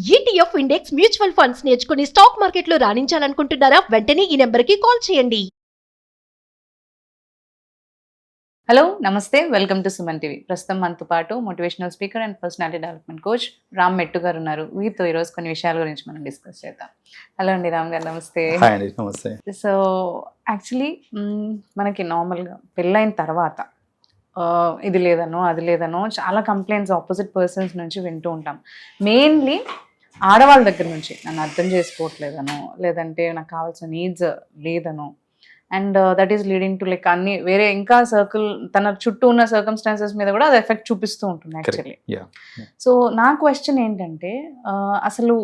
ETF index mutual funds నేర్చుకుని stock మార్కెట్లో రాణించాలనుకుంటున్నారా? వెంటనే ఈ నెంబర్కి కాల్ చేయండి. హలో నమస్తే, వెల్కమ్ టు సుమన్ టీవీ. ప్రస్తుతం మనతో పాటు motivational speaker and personality development coach Ram మెట్టు గారు ఉన్నారు. వీరితో ఈరోజు కొన్ని విషయాల గురించి మనం డిస్కస్ చేద్దాం. హలో అండి రామ్ గారు, నమస్తే. నమస్తే. సో యాక్చువల్లీ మనకి నార్మల్గా పెళ్ళైన తర్వాత ఇది లేదనో అది లేదనో చాలా కంప్లైంట్స్ ఆపోజిట్ పర్సన్స్ నుంచి వింటూ ఉంటాం. మెయిన్లీ ఆడవాళ్ళ దగ్గర నుంచి నన్ను అర్థం చేసుకోవట్లేదనో, లేదంటే నాకు కావాల్సిన నీడ్స్ లేదనో, and that is leading to like అన్ని వేరే ఇంకా సర్కిల్ తన చుట్టూ ఉన్న సర్కమ్స్టాన్సెస్ మీద కూడా అది ఎఫెక్ట్ చూపిస్తూ ఉంటుంది యాక్చువల్లీ. సో నా క్వశ్చన్ ఏంటంటే, అసలు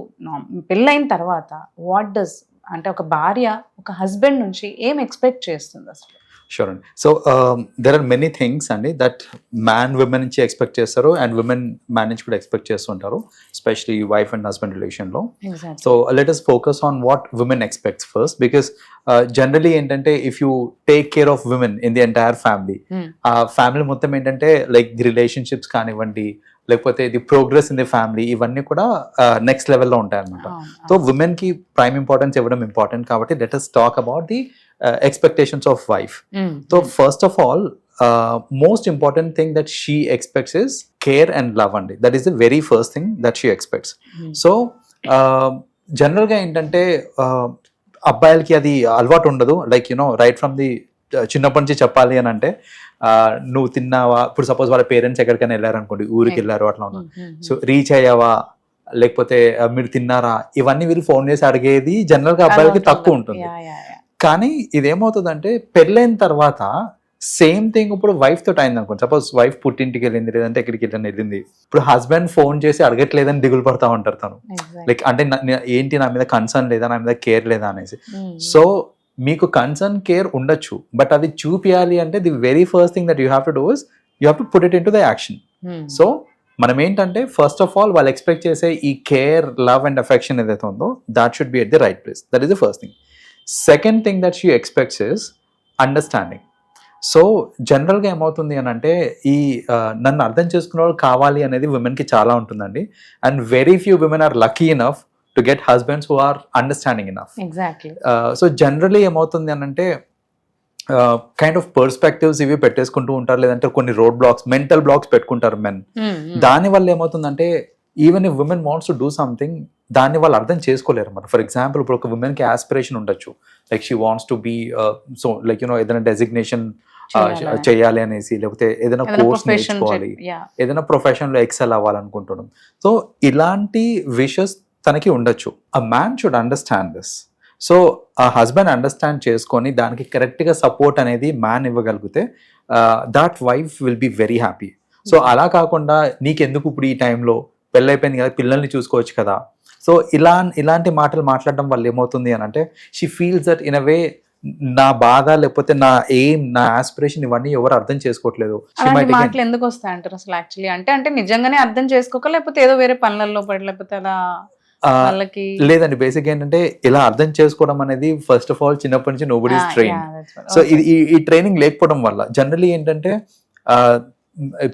పెళ్ళైన తర్వాత వాట్ డస్ అంటే ఒక భార్య ఒక హస్బెండ్ నుంచి ఏం ఎక్స్పెక్ట్ చేస్తుంది అసలు? షూర్ అండి. So there are many things అండి దట్ మ్యాన్ విమెన్ నుంచి ఎక్స్పెక్ట్ చేస్తారు అండ్ విమెన్ మ్యాన్ నుంచి కూడా ఎక్స్పెక్ట్ చేస్తుంటారు, ఎస్పెషలీ వైఫ్ అండ్ హస్బెండ్ రిలేషన్లో. So let us focus on what women expects first, because generally ఏంటంటే if you take care of women in the entire family, ఆ family మొత్తం ఏంటంటే like the relationships కానివ్వండి, లేకపోతే the progress in the family, ఇవన్నీ కూడా next లెవెల్లో ఉంటాయి అనమాట. సో విమెన్ కి ప్రైమ్ ఇంపార్టెన్స్ ఇవ్వడం ఇంపార్టెంట్ కాబట్టి let us talk about the expectations of wife. So first of all, most important thing that she expects is care and love andi. That is the very first thing that she expects. So general ga entante అబ్బాయిలకి అది అలవాటు ఉండదు. Like you know right from the చిన్నప్పటి నుంచి చెప్పాలి అని అంటే, నువ్వు తిన్నావా, ఇప్పుడు సపోజ్ వాళ్ళ పేరెంట్స్ ఎక్కడికైనా వెళ్ళారు అనుకోండి, ఊరికి వెళ్ళారు అట్లా ఉన్నా, సో రీచ్ అయ్యావా, లేకపోతే మీరు తిన్నారా, ఇవన్నీ వీళ్ళు ఫోన్ చేసి అడిగేది జనరల్ గా అబ్బాయిలకి తక్కువ ఉంటుంది. కానీ ఇదేమవుతుందంటే పెళ్ళైన తర్వాత సేమ్ థింగ్ ఇప్పుడు వైఫ్ తోటి అయింది అనుకోండి. సపోజ్ వైఫ్ పుట్టింటికి వెళ్ళింది, లేదంటే ఎక్కడికి వెళ్ళింది, ఇప్పుడు హస్బెండ్ ఫోన్ చేసి అడగట్లేదని దిగులు పడతా ఉంటారు తను. లైక్ అంటే ఏంటి, నా మీద కన్సర్న్ లేదా, నా మీద కేర్ లేదా అనేసి. సో మీకు కన్సర్న్ కేర్ ఉండొచ్చు, బట్ అది చూపియాలి అంటే the very first thing that you have to do is you have to put it in to the action. So మనం ఏంటంటే ఫస్ట్ ఆఫ్ ఆల్ వాళ్ళు ఎక్స్పెక్ట్ చేసే ఈ కేర్, లవ్ అండ్ అఫెక్షన్ ఏదైతే ఉందో that should be at the right place. That is the first thing. Second thing that she expects is understanding. So జనరల్గా ఏమవుతుంది అని అంటే, ఈ నన్ను అర్థం చేసుకునే వాళ్ళు కావాలి అనేది విమెన్కి చాలా ఉంటుందండి. And very few women are lucky enough to get husbands who are understanding enough. Exactly. So generally ఏమవుతుంది అని అంటే కైండ్ ఆఫ్ పర్స్పెక్టివ్స్ ఇవి పెట్టేసుకుంటూ ఉంటారు, లేదంటే కొన్ని రోడ్ బ్లాక్స్, మెంటల్ బ్లాక్స్ పెట్టుకుంటారు మెన్. దానివల్ల ఏమవుతుందంటే even if women wants to do something, దాన్ని వాళ్ళు అర్థం చేసుకోలేరు అన్నమాట. ఫర్ ఎగ్జాంపుల్ ఇప్పుడు ఒక విమెన్కి ఆస్పిరేషన్ ఉండొచ్చు, like she wants to be so like you know ఏదైనా డెసిగ్నేషన్ చేయాలి అనేసి, లేకపోతే ఏదైనా కోర్స్ నేర్చుకోవాలి, ఏదైనా ప్రొఫెషన్లో ఎక్సెల్ అవ్వాలనుకుంటున్నాం. సో ఇలాంటి విషెస్ తనకి ఉండొచ్చు. A man should understand this. So ఆ హస్బెండ్ అండర్స్టాండ్ చేసుకొని దానికి కరెక్ట్గా సపోర్ట్ అనేది మ్యాన్ ఇవ్వగలిగితే that wife will be very happy. So అలా కాకుండా నీకెందుకు ఇప్పుడు ఈ టైంలో పెళ్ళైపోయింది కదా, పిల్లల్ని చూసుకోవచ్చు కదా, సో ఇలాంటి మాటలు మాట్లాడడం వల్ల ఏమవుతుంది అని అంటే, she feels that in a way నా బాధ, లేకపోతే నా ఎయిమ్, నా ఆస్పిరేషన్ ఇవన్నీ ఎవరు అర్థం చేసుకోవట్లేదు. మాటలు ఎందుకు వస్తాయి అంటారు అసలు యాక్చువల్లీ? అంటే నిజంగానే అర్థం చేసుకోక, లేకపోతే ఏదో వేరే పనులలో పడి, లేకపోతే అలా వాళ్ళకి లేదండి. బేసిక్ ఏంటంటే ఇలా అర్థం చేసుకోవడం అనేది ఫస్ట్ ఆఫ్ ఆల్ చిన్నప్పటి నుంచి నోబడీ ఈస్ ట్రైన్. సో ఈ ట్రైనింగ్ లేకపోవడం వల్ల జనరలీ ఏంటంటే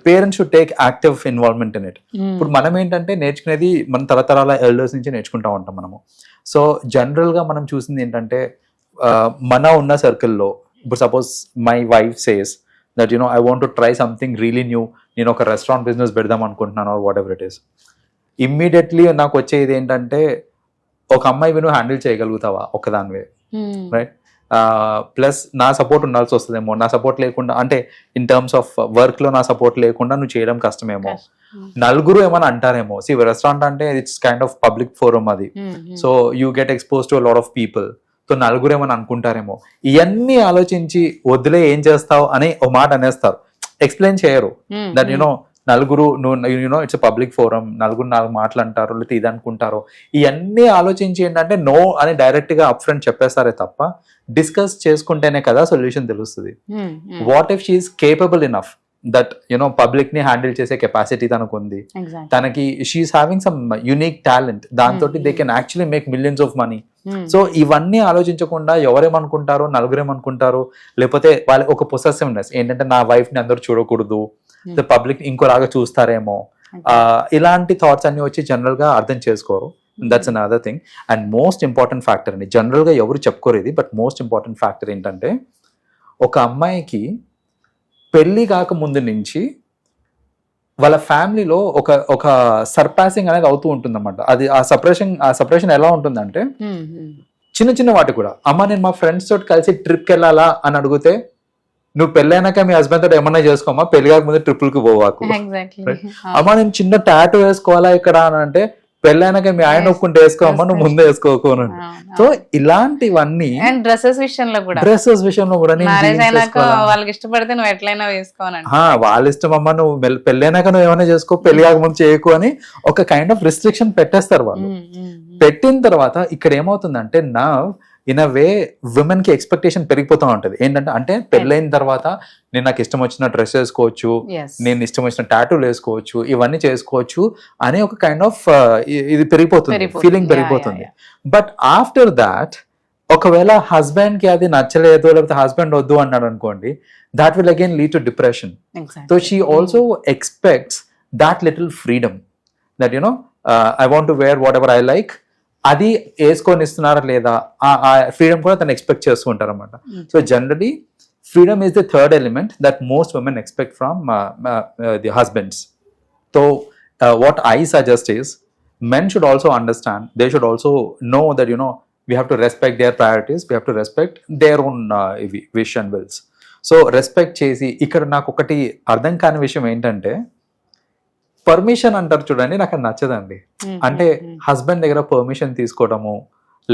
parents should take active involvement in it. ఇప్పుడు మనం ఏంటంటే నేర్చుకునేది మన తరతరాల ఎల్డర్స్ నుంచి నేర్చుకుంటా ఉంటాం మనము. సో జనరల్గా మనం చూసింది ఏంటంటే, మన ఉన్న సర్కిల్లో ఇప్పుడు suppose my wife says that you know I want to try something really new, నేను ఒక రెస్టారెంట్ బిజినెస్ పెడదాం అనుకుంటున్నాను, what ever it is. Immediately నాకు వచ్చేది ఏంటంటే, ఒక అమ్మాయి నువ్వు హ్యాండిల్ చేయగలుగుతావా ఒక్కదానివే, రైట్? ప్లస్ నా సపోర్ట్ ఉండాల్సి వస్తుందేమో, నా సపోర్ట్ లేకుండా అంటే ఇన్ టర్మ్స్ ఆఫ్ వర్క్ లో నా సపోర్ట్ లేకుండా నువ్వు చేయడం కష్టమేమో, నలుగురు ఏమైనా అంటారేమో. సి రెస్టారెంట్ అంటే it's kind of public forum అది, so you get expose to lot of people. So నలుగురు ఏమైనా అనుకుంటారేమో, ఇవన్నీ ఆలోచించి వద్దులే ఏం చేస్తావు అని ఒక మాట అనేస్తారు, ఎక్స్ప్లెయిన్ చేయరు దట్ యునో నలుగురు యూనో ఇట్స్ పబ్లిక్ ఫోరం, నలుగురు నాలుగు మాటలు అంటారు, లేకపోతే ఇది అనుకుంటారు. ఇవన్నీ ఆలోచించి ఏంటంటే నో అని డైరెక్ట్ గా అప్ ఫ్రంట్ చెప్పేస్తారే తప్ప, డిస్కస్ చేసుకుంటేనే కదా సొల్యూషన్ తెలుస్తుంది. What if she's capable enough that you know public ని హ్యాండిల్ చేసే కెపాసిటీ తనకు ఉంది, తనకి she's having some unique talent, దాంతో they can actually make millions of money. So ఇవన్నీ ఆలోచించకుండా ఎవరేమనుకుంటారో, నలుగురేమనుకుంటారో, లేకపోతే వాళ్ళ ఒక పొసెసివ్నెస్ ఏంటంటే నా వైఫ్ ని అందరూ చూడకూడదు, పబ్లిక్ ఇంకోలాగా చూస్తారేమో, ఇలాంటి థాట్స్ అన్ని వచ్చి జనరల్ గా అర్థం చేసుకోరు. That's an other thing. And most important factor అండి, జనరల్ గా ఎవరు చెప్పుకోరు ఇది, బట్ మోస్ట్ ఇంపార్టెంట్ ఫ్యాక్టర్ ఏంటంటే ఒక అమ్మాయికి పెళ్లి కాక ముందు నుంచి వాళ్ళ ఫ్యామిలీలో ఒక సర్పాసింగ్ అనేది అవుతూ ఉంటుంది అన్నమాట. అది ఆ సపరేషన్ ఎలా ఉంటుందంటే చిన్న చిన్న వాటి కూడా, అమ్మ నేను మా ఫ్రెండ్స్ తోటి కలిసి ట్రిప్కి వెళ్ళాలా అని అడిగితే నువ్వు పెళ్ళైనాక మీ హస్బెండ్ తోటి ఏమన్నా చేసుకోమా, పెళ్లి కాక ముందు ట్రిపుల్కి పోవాకు. అమ్మ నేను చిన్న టాటూ వేసుకోవాలా ఇక్కడ అని అంటే పెళ్ళైనాక మీ ఆయన ఒప్పుకుంటే వేసుకోమా, నువ్వు ముందే వేసుకోకు అని. సో ఇలాంటివన్నీ డ్రెస్సెస్ విషయంలో కూడా మ్యారేజ్ అయినాక వాళ్ళకి ఇష్టపడితే నువ్వు ఎట్లయినా వేసుకోవాలండి. వాళ్ళ ఇష్టం అమ్మా, నువ్వు పెళ్ళైనాక నువ్వు ఏమైనా చేసుకో, పెళ్లి కాకముందు చేయకు అని ఒక కైండ్ ఆఫ్ రిస్ట్రిక్షన్ పెట్టేస్తారు వాళ్ళు. పెట్టిన తర్వాత ఇక్కడ ఏమవుతుందంటే నా ఇన్ అ వే విమెన్ కి ఎక్స్పెక్టేషన్ పెరిగిపోతూ ఉంటది. ఏంటంటే అంటే పెళ్ళైన తర్వాత నేను నాకు ఇష్టం వచ్చిన డ్రెస్ వేసుకోవచ్చు, నేను ఇష్టం వచ్చిన టాటూలు వేసుకోవచ్చు, ఇవన్నీ చేసుకోవచ్చు అనే ఒక కైండ్ ఆఫ్ ఇది పెరిగిపోతుంది, ఫీలింగ్ పెరిగిపోతుంది. బట్ ఆఫ్టర్ దాట్ ఒకవేళ హస్బెండ్ కి అది నచ్చలేదు, లేకపోతే హస్బెండ్ వద్దు అన్నాడు అనుకోండి, that will again lead to depression. So she also expects that little freedom, that you know I want to wear whatever I like. అది వేసుకొని ఇస్తున్నారా లేదా ఆ ఫ్రీడమ్ కూడా తను ఎక్స్పెక్ట్ చేస్తూ ఉంటారు అనమాట. So generally freedom is the third element that most women expect from the husbands. So what I suggest is men should also understand, they should also know that we have to respect their priorities, we have to respect their own wish and wills. So respect చేసి ఇక్కడ నాకు ఒకటి అర్థం కాని విషయం ఏంటంటే permission అంటారు చూడండి, నాకు అది నచ్చదండి. అంటే హస్బెండ్ దగ్గర పర్మిషన్ తీసుకోవడము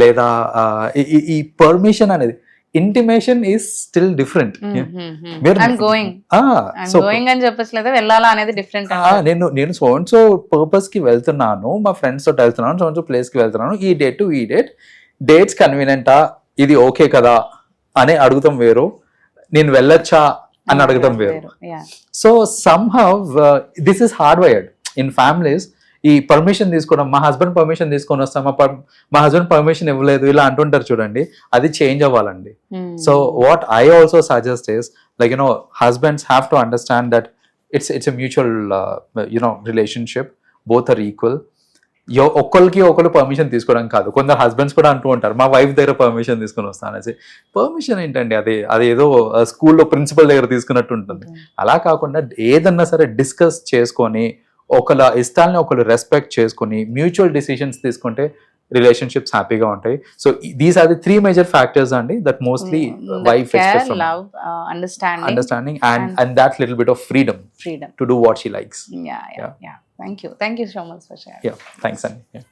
లేదా ఈ పర్మిషన్ అనేది ఇంటిమేషన్ ఈస్ స్టిల్ డిఫరెంట్. నేను సో పర్పస్ కి వెళ్తున్నాను, మా ఫ్రెండ్స్ తోటి వెళ్తున్నాను, సో ప్లేస్ కి వెళ్తున్నాను, ఈ డేట్ టు ఈ డేట్స్ కన్వీనియంటా, ఇది ఓకే కదా అని అడుగుతాం వేరు, నేను వెళ్ళొచ్చా అని అడగడం వేరు. So somehow this is hard wired in families. ఈ పర్మిషన్ తీసుకోవడం, మా హస్బెండ్ పర్మిషన్ తీసుకొని వస్తాం, మా హస్బెండ్ పర్మిషన్ ఇవ్వలేదు ఇలా అంటుంటారు చూడండి, అది చేంజ్ అవ్వాలండి. So what I also suggest is like husbands have to understand that it's a mutual relationship, both are equal. ఒకరికి ఒకరు పర్మిషన్ తీసుకోవడం కాదు. కొందరు హస్బెండ్స్ కూడా అంటూ ఉంటారు మా వైఫ్ దగ్గర పర్మిషన్ తీసుకొని వస్తాను అనేసి. పర్మిషన్ ఏంటండి, అది ఏదో స్కూల్లో ప్రిన్సిపల్ దగ్గర తీసుకున్నట్టు ఉంటుంది. అలా కాకుండా ఏదన్నా సరే డిస్కస్ చేసుకొని ఒకళ్ళ ఇష్టాలని ఒకళ్ళు రెస్పెక్ట్ చేసుకొని మ్యూచువల్ డిసిషన్స్ తీసుకుంటే రిలేషన్షిప్స్ హ్యాపీగా ఉంటాయి. So these are the 3 major factors అండి that mostly wife expects from love, understanding and that little bit of freedom to do what she likes. Yeah. Thank you so much for sharing. Yeah, thanks Andy. Yeah.